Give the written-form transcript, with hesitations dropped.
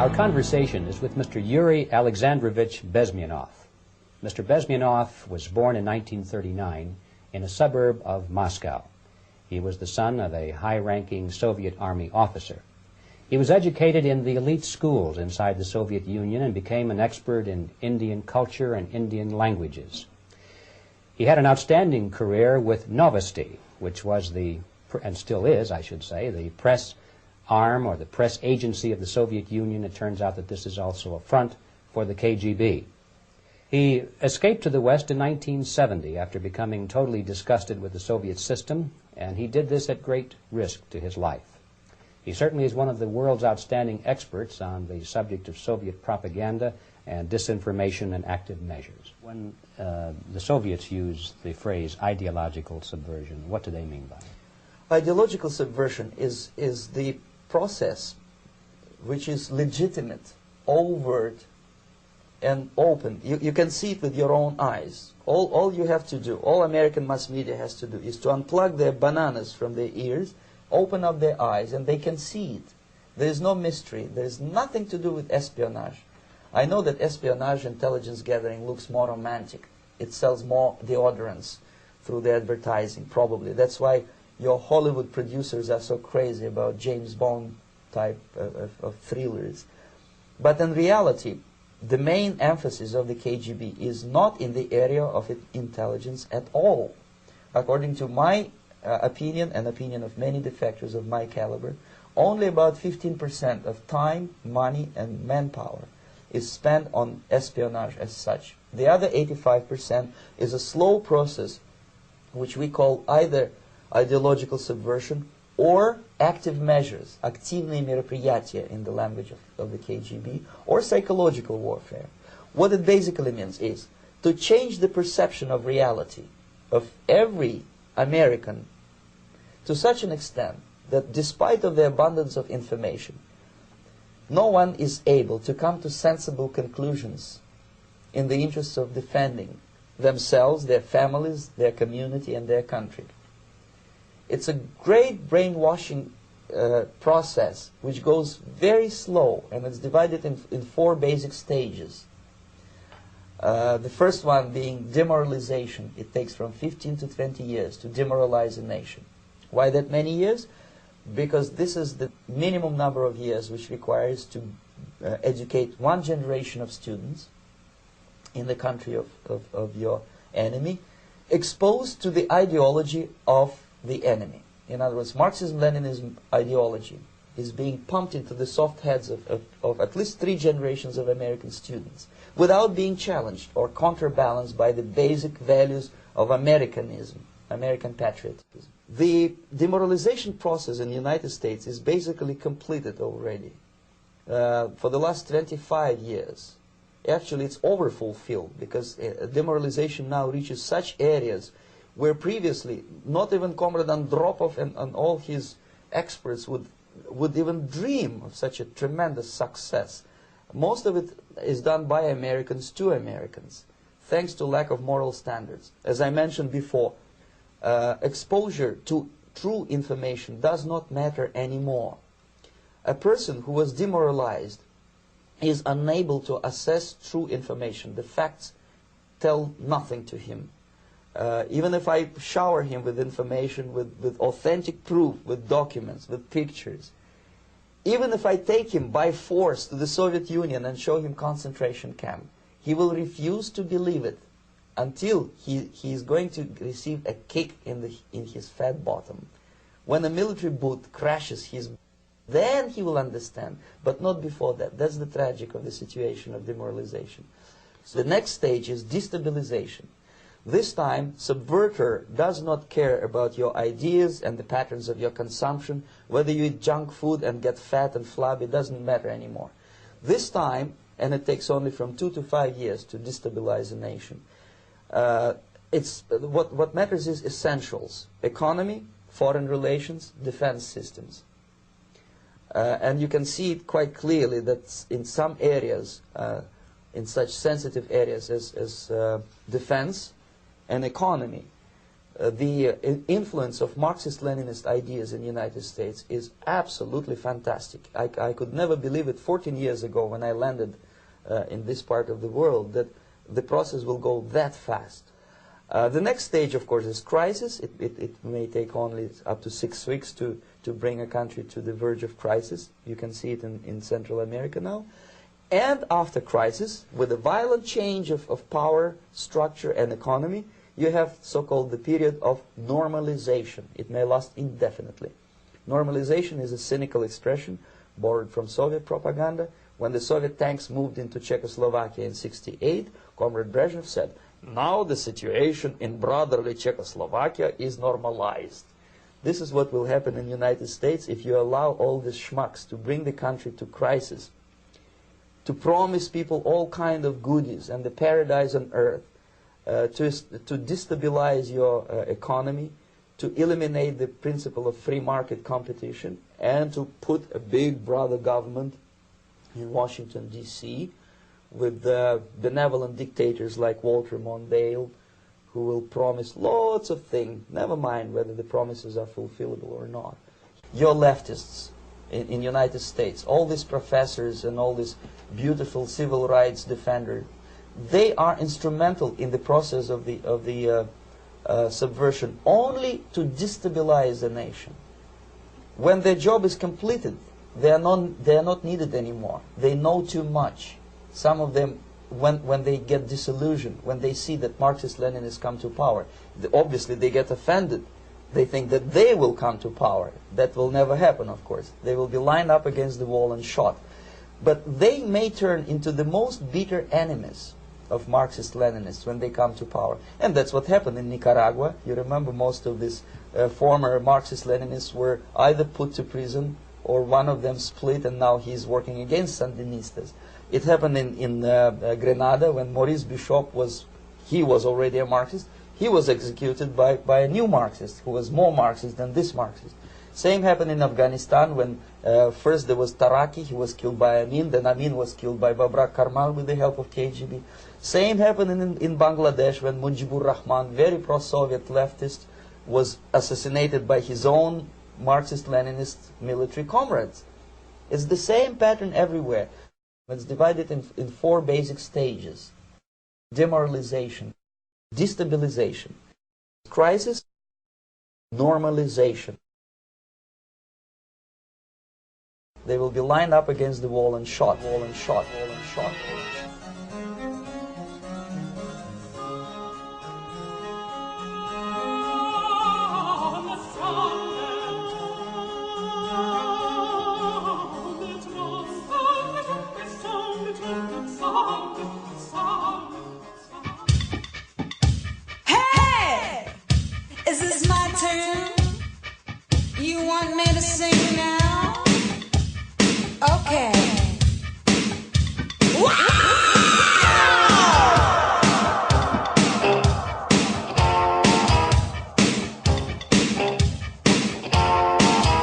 Our conversation is with Mr. Yuri Alexandrovich Bezmenov. Mr. Bezmenov was born in 1939 in a suburb of Moscow. He was the son of a high-ranking Soviet Army officer. He was educated in the elite schools inside the Soviet Union and became an expert in Indian culture and Indian languages. He had an outstanding career with Novosti, which was the, and still is, I should say, the press arm or the press agency of the Soviet Union. It turns out that this is also a front for the KGB. He escaped to the West in 1970 after becoming totally disgusted with the Soviet system, and he did this at great risk to his life. He certainly is one of the world's outstanding experts on the subject of Soviet propaganda and disinformation and active measures. When the Soviets use the phrase ideological subversion, what do they mean by it? Ideological subversion is the process which is legitimate, overt, and open. You can see it with your own eyes. All you have to do, all American mass media has to do, is to unplug their bananas from their ears, open up their eyes, and they can see it. There is no mystery. There is nothing to do with espionage. I know that espionage intelligence gathering looks more romantic. It sells more deodorants through the advertising, probably. That's why your Hollywood producers are so crazy about James Bond type of thrillers. But in reality, the main emphasis of the KGB is not in the area of intelligence at all. According to my opinion and opinion of many defectors of my caliber, only about 15% of time, money, and manpower is spent on espionage as such. The other 85% is a slow process which we call either ideological subversion or active measures, активные мероприятия in the language of the KGB, or psychological warfare. What it basically means is to change the perception of reality of every American to such an extent that despite of the abundance of information, no one is able to come to sensible conclusions in the interests of defending themselves, their families, their community, and their country. It's a great brainwashing process which goes very slow, and it's divided in 4 basic stages. The first one being demoralization. It takes from 15 to 20 years to demoralize a nation. Why that many years? Because this is the minimum number of years which requires to educate one generation of students in the country of your enemy, exposed to the ideology of the enemy. In other words, Marxism-Leninism ideology is being pumped into the soft heads of at least 3 generations of American students without being challenged or counterbalanced by the basic values of Americanism, American patriotism. The demoralization process in the United States is basically completed already. For the last 25 years. Actually, it's overfulfilled because demoralization now reaches such areas where previously not even Comrade Andropov and all his experts would even dream of such a tremendous success. Most of it is done by Americans to Americans, thanks to lack of moral standards. As I mentioned before, exposure to true information does not matter anymore. A person who was demoralized is unable to assess true information. The facts tell nothing to him. Even if I shower him with information, with authentic proof, with documents, with pictures, even if I take him by force to the Soviet Union and show him concentration camp, he will refuse to believe it until he is going to receive a kick in his fat bottom. When a military boot crashes his, then he will understand, but not before that. That's the tragic of the situation of demoralization. So the next stage is destabilization. This time, subverter does not care about your ideas and the patterns of your consumption. Whether you eat junk food and get fat and flabby, doesn't matter anymore. This time, and it takes only from 2 to 5 years to destabilize a nation, what matters is essentials: economy, foreign relations, defense systems. And you can see it quite clearly that in some areas, in such sensitive areas as defense and economy, the influence of Marxist-Leninist ideas in the United States is absolutely fantastic. I could never believe it 14 years ago when I landed in this part of the world that the process will go that fast. The next stage, of course, is crisis. It may take only up to 6 weeks to bring a country to the verge of crisis. You can see it in Central America now. And after crisis, with a violent change of power, structure, and economy, you have so-called the period of normalization. It may last indefinitely. Normalization is a cynical expression borrowed from Soviet propaganda. When the Soviet tanks moved into Czechoslovakia in '68, Comrade Brezhnev said, "Now the situation in brotherly Czechoslovakia is normalized." This is what will happen in the United States if you allow all these schmucks to bring the country to crisis, to promise people all kind of goodies and the paradise on earth, to destabilize your economy, to eliminate the principle of free market competition, and to put a big brother government in Washington, D.C., with benevolent dictators like Walter Mondale, who will promise lots of things, never mind whether the promises are fulfillable or not. Your leftists in the United States, all these professors and all these beautiful civil rights defenders, they are instrumental in the process of the subversion only to destabilize the nation. When their job is completed, they are not needed anymore. They know too much. Some of them, when they get disillusioned, when they see that Marxist-Leninists come to power, obviously they get offended. They think that they will come to power. That will never happen, of course. They will be lined up against the wall and shot. But they may turn into the most bitter enemies of Marxist-Leninists when they come to power. And that's what happened in Nicaragua. You remember most of these former Marxist-Leninists were either put to prison or one of them split, and now he's working against Sandinistas. It happened in Grenada when Maurice Bishop was already a Marxist. He was executed by a new Marxist who was more Marxist than this Marxist. Same happened in Afghanistan when first there was Taraki, he was killed by Amin, then Amin was killed by Babrak Karmal with the help of KGB. Same happened in Bangladesh when Mujibur Rahman, very pro-Soviet leftist, was assassinated by his own Marxist-Leninist military comrades. It's the same pattern everywhere. It's divided in 4 basic stages: demoralization, destabilization, crisis, normalization. They will be lined up against the wall and shot, wall and shot, wall and shot, wall and shot. Hey! Is this my turn? You want me to sing now? Okay. Wow!